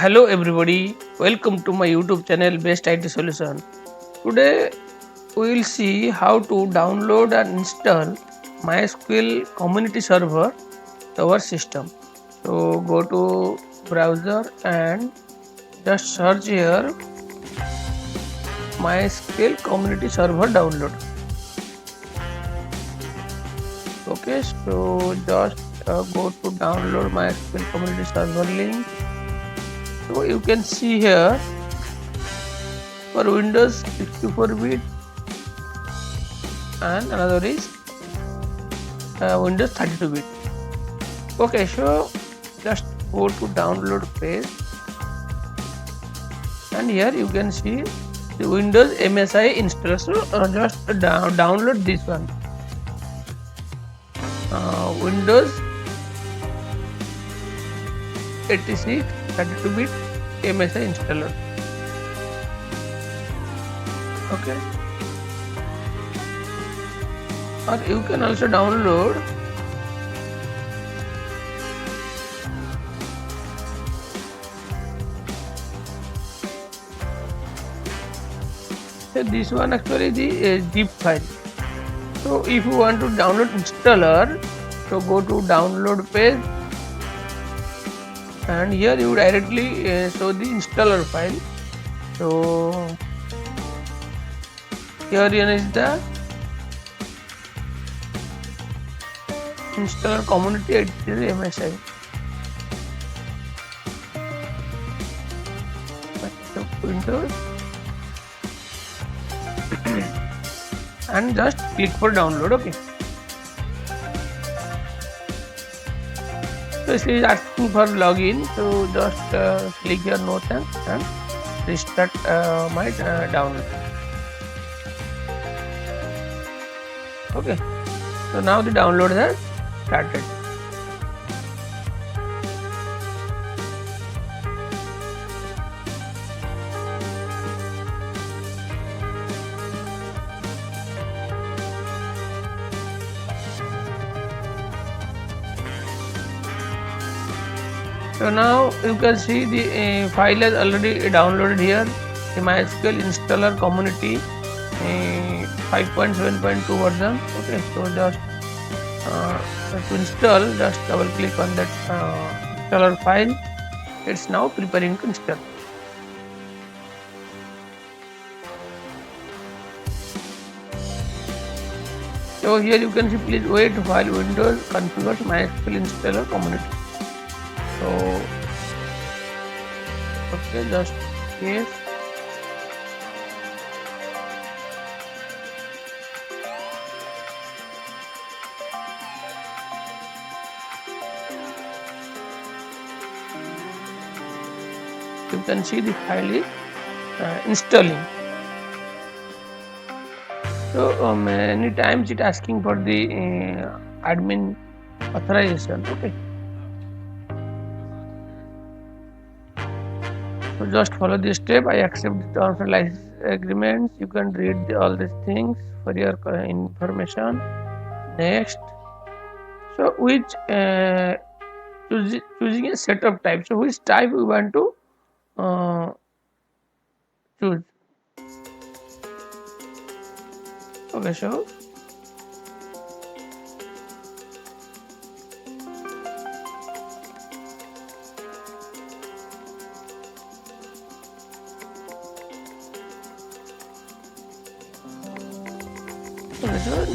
Hello everybody, welcome to my YouTube channel Best IT Solution. Today we will see how to download and install MySQL Community Server to our system. So go to browser and just search here MySQL Community Server download. Okay, so just go to download MySQL Community Server link. So you can see here for Windows 64-bit and another is Windows 32-bit. Okay, so just go to download page and here you can see the Windows MSI installer. So just download this one, Windows 86 32-bit MSI installer. Okay, or you can also download this one, actually the zip file. So if you want to download installer, so go to download page and here you directly show the installer file. So here is the installer community, it is MSI. Windows and just click for download. Okay, so it is asking for login, so just click here no thanks and restart my download. Okay, so now the download has started. So now you can see the file is already downloaded here, the MySQL installer community 5.7.2 version. Okay, so just to install, just double click on that installer file. It's now preparing to install. So here you can see, please wait while Windows configures MySQL installer community. So okay, just yes. You can see the file is installing. So many times it asking for the admin authorization. Okay, so just follow this step. I accept the terms and license agreements. You can read all these things for your information. Next, so which choosing a setup type. So which type we want to choose. Okay, so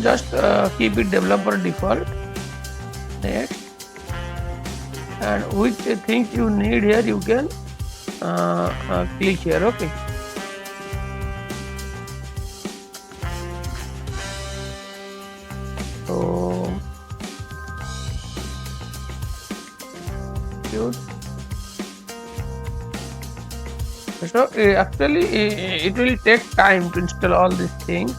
just keep it developer default. Next, and which things you need here you can click here. Okay, so actually it will take time to install all these things.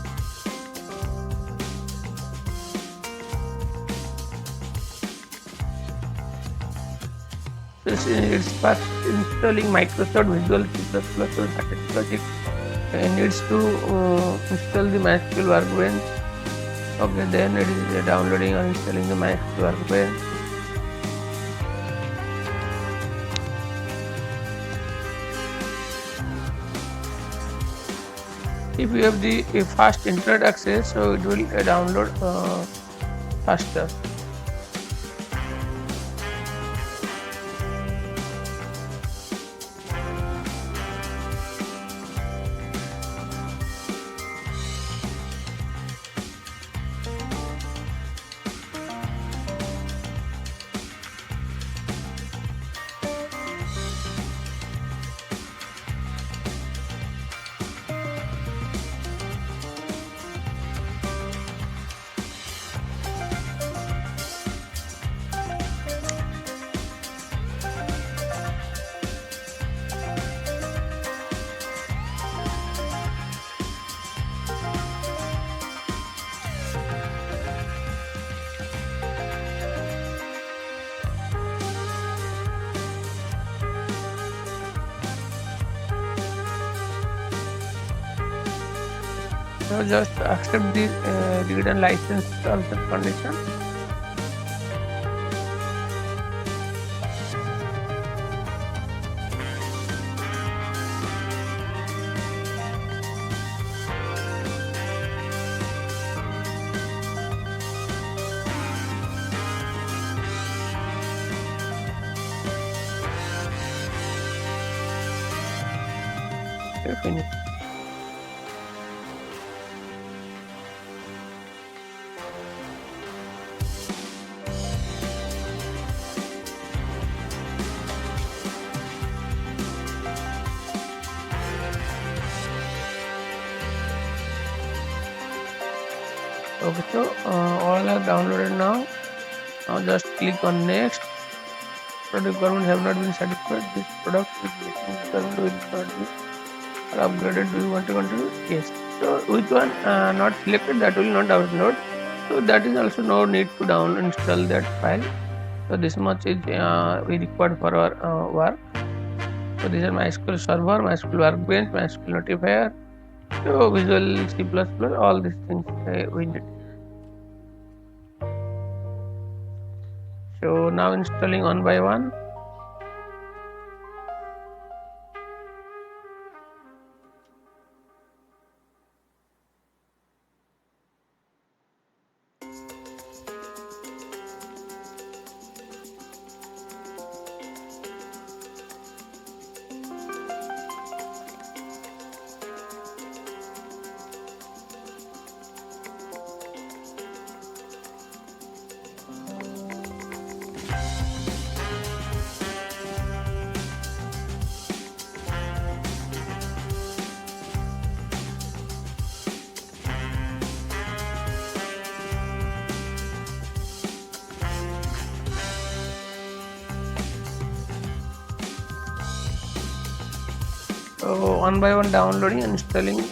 It's first installing Microsoft Visual C++ project and needs to install the MySQL Workbench. Okay, then it is downloading or installing the MySQL Workbench. If you have the fast internet access, so it will download faster. So just accept the read and license terms and conditions. Okay, finish. Okay, so all are downloaded now. Now just click on next. Product requirements have not been satisfied. This product is missing. Requirement will not be upgraded. Do you want to continue? Yes. So which one not selected, that will not download. So that is also no need to install that file. So this much is we required for our work. So these are MySQL Server, MySQL Workbench, MySQL Notifier, so Visual C++, all these things we need. So now installing one by one. So one by one downloading and installing.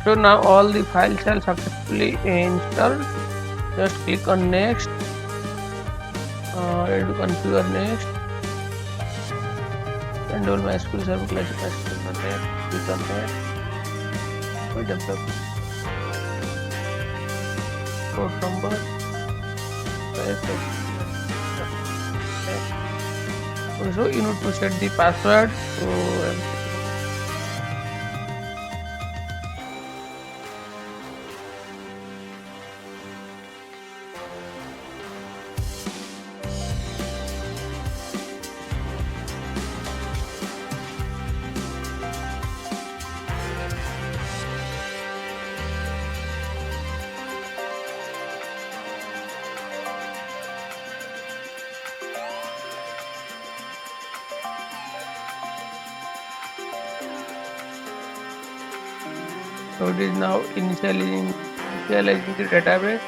So now all the files are successfully installed. Just click on next. Ready to configure next. enroll MySQL Server classic MySQL Connect, click on that. Develop port number, okay, so you need to set the password. So it is now initializing the database.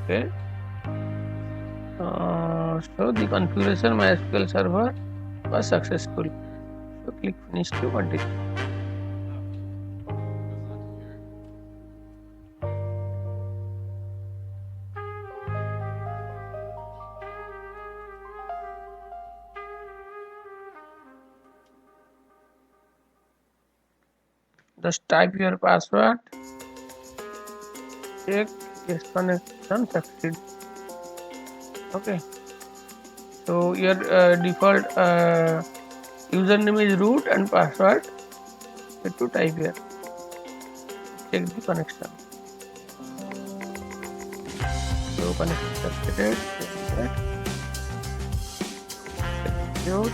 Okay. So the configuration MySQL server was successful. So click finish to continue. Just type your password. Check yes, connection succeed. Okay. So your default username is root and password. You have to type here. Check the connection. So connection succeeded. Execute.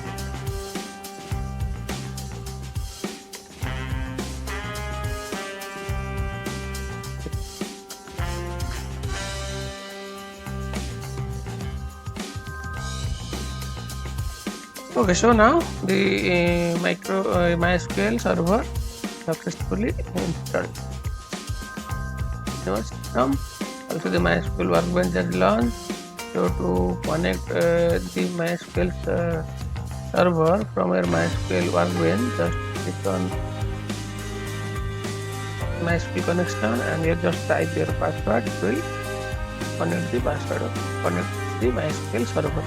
Okay, so now the MySQL server successfully installed. Also the MySQL workbench is launched. So to connect the MySQL server from your MySQL workbench, just click on MySQL connection and here just type your password. It will connect the password, connect the MySQL server.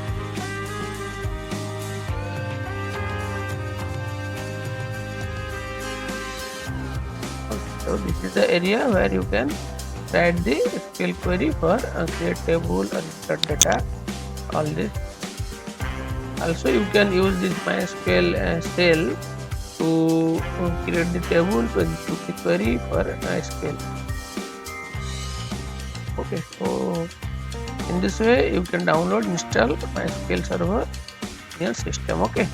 So this is the area where you can write the SQL query for create table and insert data, all this. Also you can use this MySQL shell to create the table to execute the query for MySQL. Okay, so in this way you can download, install MySQL server in your system. Okay.